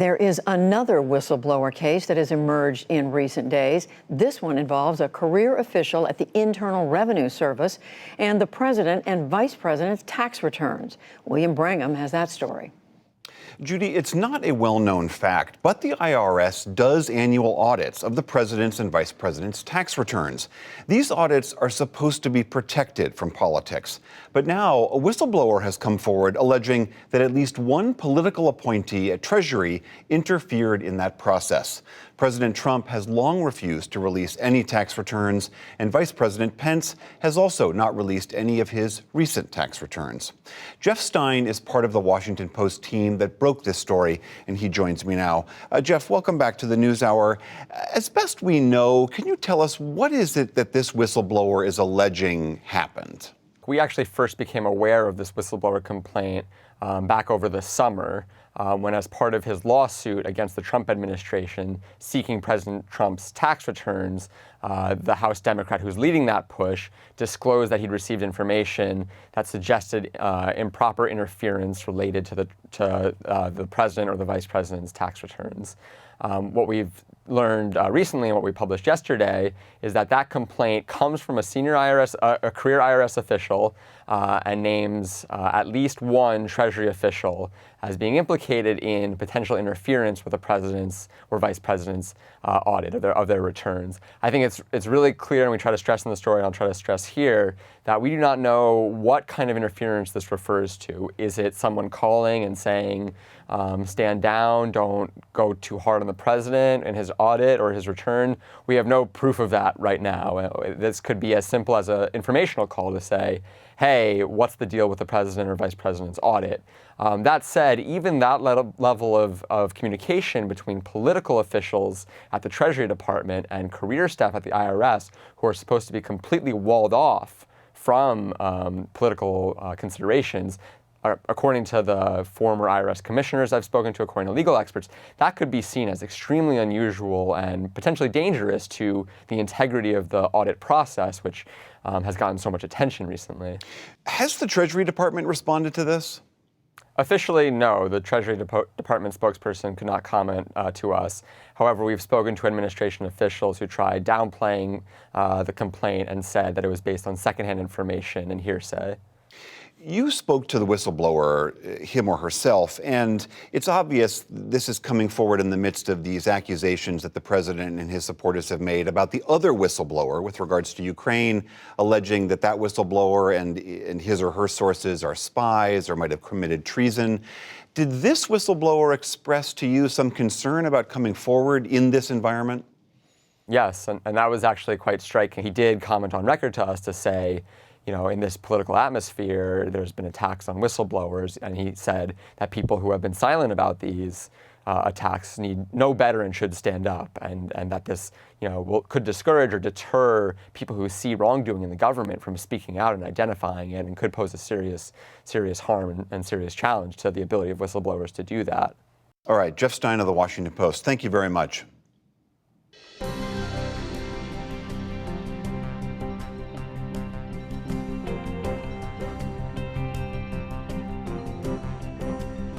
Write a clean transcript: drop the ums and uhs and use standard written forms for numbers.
There is another whistleblower case that has emerged in recent days. This one involves a career official at the Internal Revenue Service and the president and vice president's tax returns. William Brangham has that story. Judy, it's not a well-known fact, but the IRS does annual audits of the president's and vice president's tax returns. These audits are supposed to be protected from politics. But now a whistleblower has come forward alleging that at least one political appointee at Treasury interfered in that process. President Trump has long refused to release any tax returns, and Vice President Pence has also not released any of his recent tax returns. Jeff Stein is part of the Washington Post team that broke this story, and he joins me now. Jeff, welcome back to the NewsHour. As best we know, can you tell us what is it that this whistleblower is alleging happened? We actually first became aware of this whistleblower complaint back over the summer when, as part of his lawsuit against the Trump administration seeking President Trump's tax returns, the House Democrat who's leading that push disclosed that he'd received information that suggested improper interference related to the president or the vice president's tax returns. What we've learned recently and what we published yesterday is that that complaint comes from a senior IRS, a career IRS official, and names at least one Treasury official as being implicated in potential interference with the president's or vice president's audit of their returns. I think it's really clear, and we try to stress in the story, and I'll try to stress here, that we do not know what kind of interference this refers to. Is it someone calling and saying, stand down, don't go too hard on the president in his audit or his return? We have no proof of that right now. This could be as simple as an informational call to say, hey, what's the deal with the president or vice president's audit? That said, even that level of communication between political officials at the Treasury Department and career staff at the IRS, who are supposed to be completely walled off from political considerations, according to the former IRS commissioners I've spoken to, according to legal experts, that could be seen as extremely unusual and potentially dangerous to the integrity of the audit process, which has gotten so much attention recently. Has the Treasury Department responded to this? Officially, no. The Treasury Department spokesperson could not comment to us. However, we've spoken to administration officials who tried downplaying the complaint and said that it was based on secondhand information and hearsay. You spoke to the whistleblower, him or herself, and it's obvious this is coming forward in the midst of these accusations that the president and his supporters have made about the other whistleblower with regards to Ukraine, alleging that that whistleblower and his or her sources are spies or might have committed treason. Did this whistleblower express to you some concern about coming forward in this environment? Yes, and that was actually quite striking. He did comment on record to us to say, you know, in this political atmosphere, there's been attacks on whistleblowers, and he said that people who have been silent about these attacks need know better and should stand up, and that this, you know, could discourage or deter people who see wrongdoing in the government from speaking out and identifying it, and could pose a serious harm and serious challenge to the ability of whistleblowers to do that. All right, Jeff Stein of the Washington Post, thank you very much.